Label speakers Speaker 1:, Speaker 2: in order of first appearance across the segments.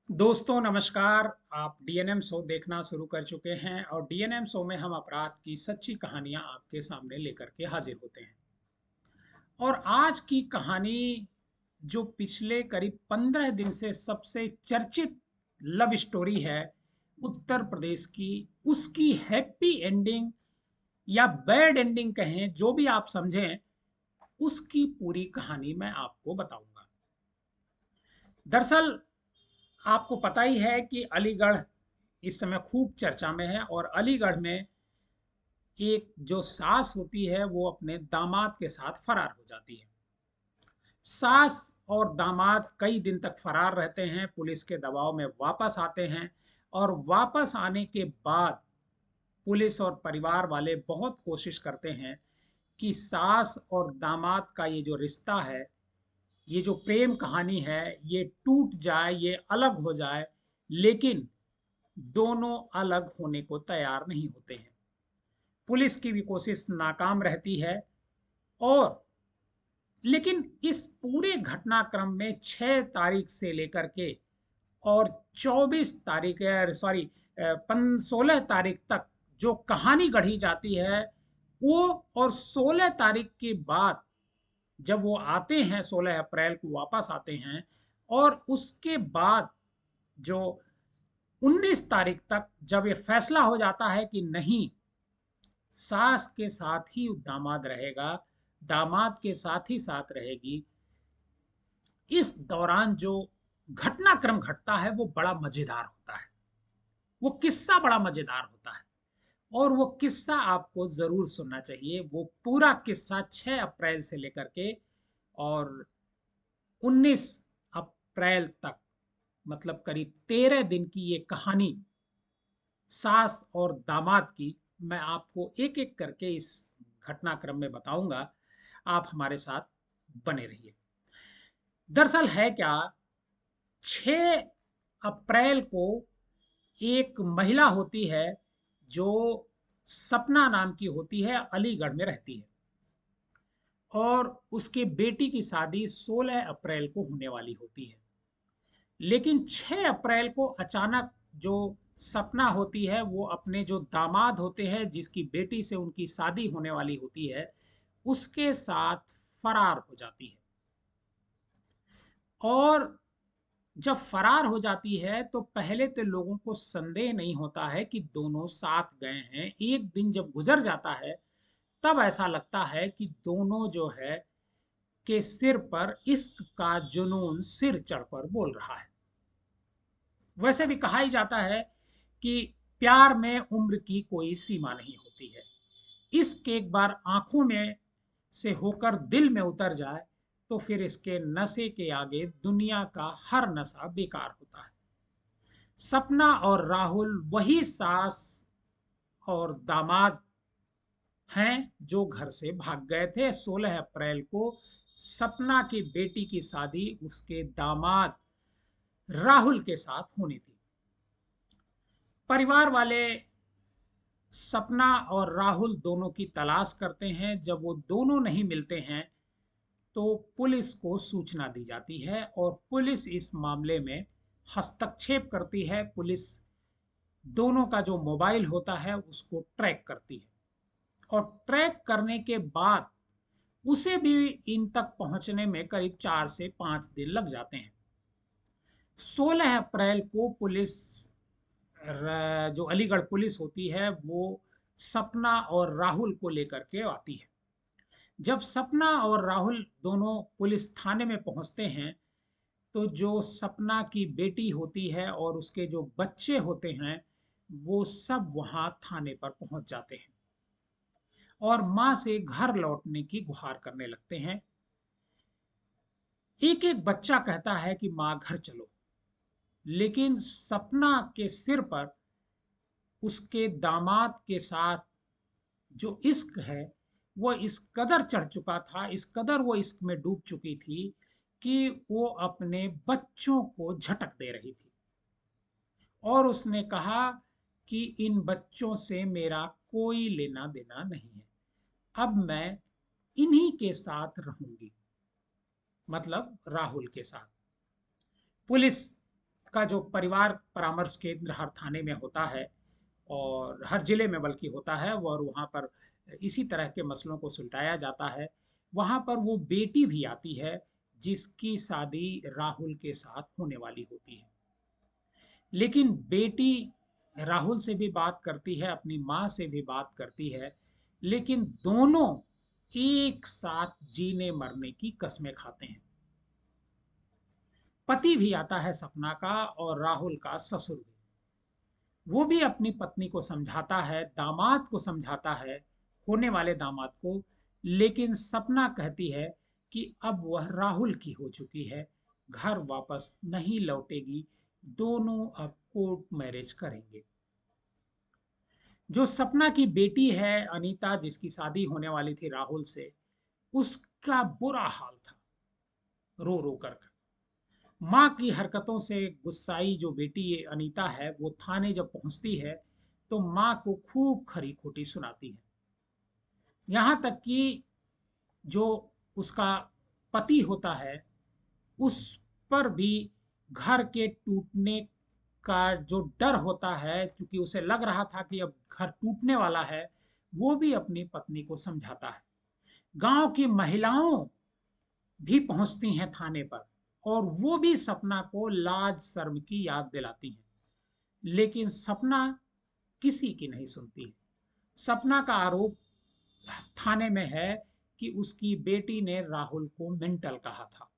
Speaker 1: दोस्तों नमस्कार। आप डीएनएम शो देखना शुरू कर चुके हैं और डीएनएम शो में हम अपराध की सच्ची कहानियां आपके सामने लेकर के हाजिर होते हैं। और आज की कहानी जो पिछले करीब 15 दिन से सबसे चर्चित लव स्टोरी है उत्तर प्रदेश की, उसकी हैप्पी एंडिंग या बैड एंडिंग कहें, जो भी आप समझें, उसकी पूरी कहानी मैं आपको बताऊंगा। दरअसल आपको पता ही है कि अलीगढ़ इस समय खूब चर्चा में है और अलीगढ़ में एक जो सास होती है वो अपने दामाद के साथ फरार हो जाती है। सास और दामाद कई दिन तक फरार रहते हैं, पुलिस के दबाव में वापस आते हैं और वापस आने के बाद पुलिस और परिवार वाले बहुत कोशिश करते हैं कि सास और दामाद का ये जो रिश्ता है, ये जो प्रेम कहानी है, ये टूट जाए, ये अलग हो जाए। लेकिन दोनों अलग होने को तैयार नहीं होते हैं। पुलिस की भी कोशिश नाकाम रहती है। और लेकिन इस पूरे घटनाक्रम में 6 तारीख से लेकर के और 24 तारीख, सॉरी, 16 तारीख तक जो कहानी गढ़ी जाती है वो, और 16 तारीख के बाद जब वो आते हैं, 16 अप्रैल को वापस आते हैं, और उसके बाद जो 19 तारीख तक जब ये फैसला हो जाता है कि नहीं, सास के साथ ही दामाद रहेगा, दामाद के साथ ही साथ रहेगी, इस दौरान जो घटनाक्रम घटता है वो बड़ा मजेदार होता है। वो किस्सा बड़ा मजेदार होता है और वो किस्सा आपको जरूर सुनना चाहिए। वो पूरा किस्सा 6 अप्रैल से लेकर के और 19 अप्रैल तक, मतलब करीब 13 दिन की ये कहानी सास और दामाद की, मैं आपको एक एक करके इस घटनाक्रम में बताऊंगा। आप हमारे साथ बने रहिए। दरअसल है क्या, 6 अप्रैल को एक महिला होती है जो सपना नाम की होती है, अलीगढ़ में रहती है, और उसके बेटी की शादी 16 अप्रैल को होने वाली होती है। लेकिन 6 अप्रैल को अचानक जो सपना होती है वो अपने जो दामाद होते हैं, जिसकी बेटी से उनकी शादी होने वाली होती है, उसके साथ फरार हो जाती है। और जब फरार हो जाती है तो पहले तो लोगों को संदेह नहीं होता है कि दोनों साथ गए हैं। एक दिन जब गुजर जाता है तब ऐसा लगता है कि दोनों जो है के सिर पर इश्क का जुनून सिर चढ़ कर बोल रहा है। वैसे भी कहा ही जाता है कि प्यार में उम्र की कोई सीमा नहीं होती है। इश्क एक बार आंखों में से होकर दिल में उतर जाए तो फिर इसके नशे के आगे दुनिया का हर नशा बेकार होता है। सपना और राहुल वही सास और दामाद हैं जो घर से भाग गए थे। 16 अप्रैल को सपना की बेटी की शादी उसके दामाद राहुल के साथ होनी थी। परिवार वाले सपना और राहुल दोनों की तलाश करते हैं। जब वो दोनों नहीं मिलते हैं तो पुलिस को सूचना दी जाती है और पुलिस इस मामले में हस्तक्षेप करती है। पुलिस दोनों का जो मोबाइल होता है उसको ट्रैक करती है और ट्रैक करने के बाद उसे भी इन तक पहुंचने में करीब 4 से 5 दिन लग जाते हैं। 16 अप्रैल को पुलिस, जो अलीगढ़ पुलिस होती है, वो सपना और राहुल को लेकर के आती है। जब सपना और राहुल दोनों पुलिस थाने में पहुंचते हैं तो जो सपना की बेटी होती है और उसके जो बच्चे होते हैं वो सब वहां थाने पर पहुंच जाते हैं और मां से घर लौटने की गुहार करने लगते हैं। एक एक बच्चा कहता है कि मां घर चलो। लेकिन सपना के सिर पर उसके दामाद के साथ जो इश्क है वो इस कदर चढ़ चुका था, इस कदर वो इश्क में डूब चुकी थी कि वो अपने बच्चों को झटक दे रही थी और उसने कहा कि इन बच्चों से मेरा कोई लेना देना नहीं है, अब मैं इन्हीं के साथ रहूंगी, मतलब राहुल के साथ। पुलिस का जो परिवार परामर्श केंद्र हर थाने में होता है और हर जिले में बल्कि होता है, और वहाँ पर इसी तरह के मसलों को सुलझाया जाता है। वहाँ पर वो बेटी भी आती है जिसकी शादी राहुल के साथ होने वाली होती है। लेकिन बेटी राहुल से भी बात करती है, अपनी माँ से भी बात करती है, लेकिन दोनों एक साथ जीने मरने की कस्में खाते हैं। पति भी आता है सपना का और राहुल का ससुर भी। वो भी अपनी पत्नी को समझाता है, दामाद को समझाता है, होने वाले दामाद को, लेकिन सपना कहती है कि अब वह राहुल की हो चुकी है, घर वापस नहीं लौटेगी, दोनों अब कोर्ट मैरिज करेंगे। जो सपना की बेटी है अनीता, जिसकी शादी होने वाली थी राहुल से, उसका बुरा हाल था, रो रो कर। माँ की हरकतों से गुस्साई जो बेटी ये अनीता है, वो थाने जब पहुंचती है तो माँ को खूब खरी खोटी सुनाती है। यहाँ तक कि जो उसका पति होता है उस पर भी घर के टूटने का जो डर होता है, क्योंकि उसे लग रहा था कि अब घर टूटने वाला है, वो भी अपनी पत्नी को समझाता है। गांव की महिलाओं भी पहुंचती हैं थाने पर और वो भी सपना को लाज शर्म की याद दिलाती हैं, लेकिन सपना किसी की नहीं सुनती। सपना का आरोप थाने में है कि उसकी बेटी ने राहुल को मेंटल कहा था,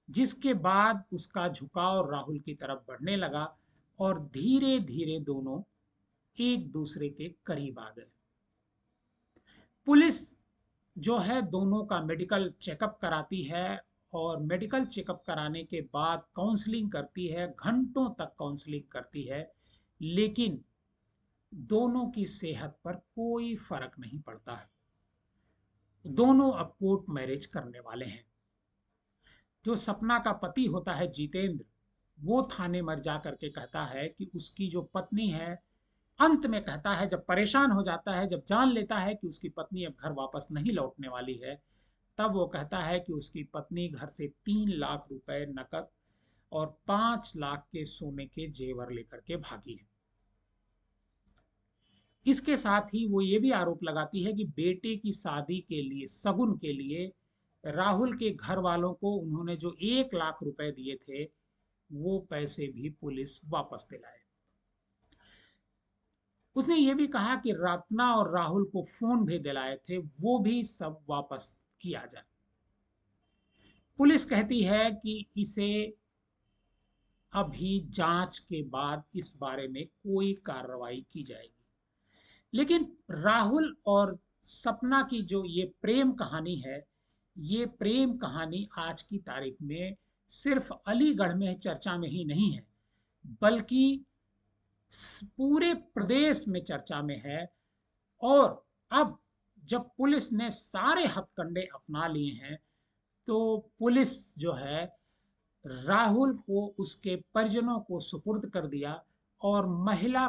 Speaker 1: जिसके बाद उसका झुकाव राहुल की तरफ बढ़ने लगा और धीरे धीरे दोनों एक दूसरे के करीब आ गए। पुलिस जो है दोनों का मेडिकल चेकअप कराती है और मेडिकल चेकअप कराने के बाद काउंसलिंग करती है, घंटों तक काउंसलिंग करती है, लेकिन दोनों की सेहत पर कोई फर्क नहीं पड़ता है। दोनों अब कोर्ट मैरिज करने वाले हैं। जो सपना का पति होता है जितेंद्र, वो थाने में जा करके कहता है कि उसकी जो पत्नी है, अंत में कहता है, जब परेशान हो जाता है, जब जान लेता है कि उसकी पत्नी अब घर वापस नहीं लौटने वाली है, तब वो कहता है कि उसकी पत्नी घर से 3 लाख रुपए नकद और 5 लाख के सोने के जेवर लेकर के भागी है। इसके साथ ही वो ये भी आरोप लगाती है कि बेटे की शादी के लिए, सगुन के लिए, राहुल के घर वालों को उन्होंने जो 1 लाख रुपए दिए थे, वो पैसे भी पुलिस वापस दिलाए। उसने ये भी कहा कि रत्ना और राहुल को फोन भी दिलाए थे, वो भी सब वापस किया जाए। पुलिस कहती है कि इसे अभी जांच के बाद इस बारे में कोई कार्रवाई की जाएगी। लेकिन राहुल और सपना की जो ये प्रेम कहानी है, ये प्रेम कहानी आज की तारीख में सिर्फ अलीगढ़ में चर्चा में ही नहीं है, बल्कि पूरे प्रदेश में चर्चा में है। और अब जब पुलिस ने सारे हथकंडे अपना लिए हैं, तो पुलिस जो है राहुल को उसके परिजनों को सुपुर्द कर दिया और महिला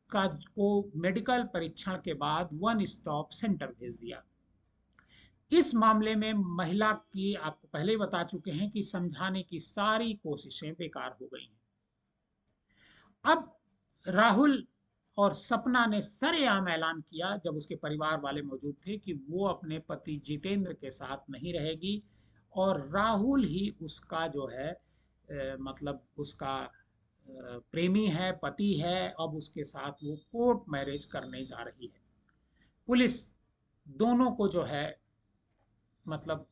Speaker 1: का को मेडिकल परीक्षण के बाद वन स्टॉप सेंटर भेज दिया। इस मामले में महिला की आपको पहले ही बता चुके हैं कि समझाने की सारी कोशिशें बेकार हो गई हैं। अब राहुल और सपना ने सरेआम ऐलान किया, जब उसके परिवार वाले मौजूद थे, कि वो अपने पति जितेंद्र के साथ नहीं रहेगी और राहुल ही उसका जो है मतलब उसका प्रेमी है, पति है। अब उसके साथ वो कोर्ट मैरिज करने जा रही है। पुलिस दोनों को जो है मतलब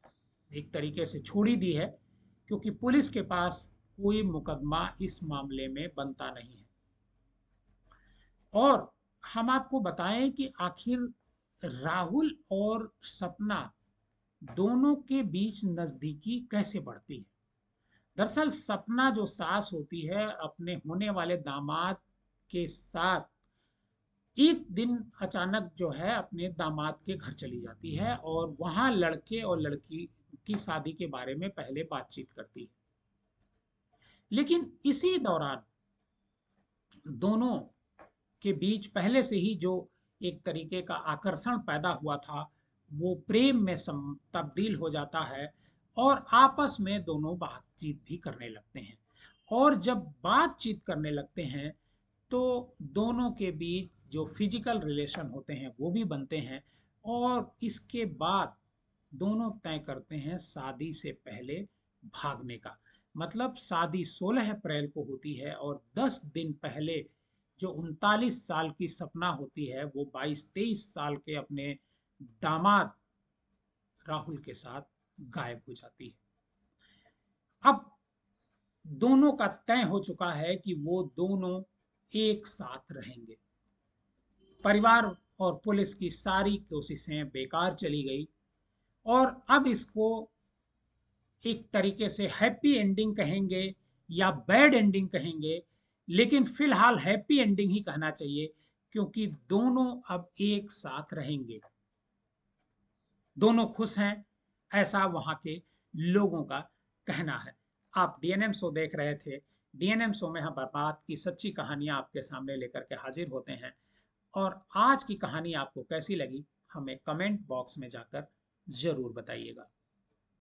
Speaker 1: एक तरीके से छोड़ी दी है, क्योंकि पुलिस के पास कोई मुकदमा इस मामले में बनता नहीं है। और हम आपको बताएं कि आखिर राहुल और सपना दोनों के बीच नजदीकी कैसे बढ़ती है। दरअसल सपना जो सास होती है, अपने होने वाले दामाद के साथ एक दिन अचानक जो है अपने दामाद के घर चली जाती है और वहां लड़के और लड़की की शादी के बारे में पहले बातचीत करती है। लेकिन इसी दौरान दोनों के बीच पहले से ही जो एक तरीके का आकर्षण पैदा हुआ था, वो प्रेम में तब्दील हो जाता है और आपस में दोनों बातचीत भी करने लगते हैं। और जब बातचीत करने लगते हैं तो दोनों के बीच जो फिजिकल रिलेशन होते हैं वो भी बनते हैं। और इसके बाद दोनों तय करते हैं शादी से पहले भागने का। मतलब शादी 16 अप्रैल को होती है और 10 दिन पहले जो 39 साल की सपना होती है वो 22-23 साल के अपने दामाद राहुल के साथ गायब हो जाती है। अब दोनों का तय हो चुका है कि वो दोनों एक साथ रहेंगे। परिवार और पुलिस की सारी कोशिशें बेकार चली गई और अब इसको एक तरीके से हैप्पी एंडिंग कहेंगे या बैड एंडिंग कहेंगे, लेकिन फिलहाल हैप्पी एंडिंग ही कहना चाहिए क्योंकि दोनों अब एक साथ रहेंगे। दोनों खुश हैं, ऐसा वहां के लोगों का कहना है। आप डीएनएम शो देख रहे थे। डीएनएम शो में हम बर्बाद की सच्ची कहानियां आपके सामने लेकर के हाजिर होते हैं। और आज की कहानी आपको कैसी लगी हमें कमेंट बॉक्स में जाकर जरूर बताइएगा।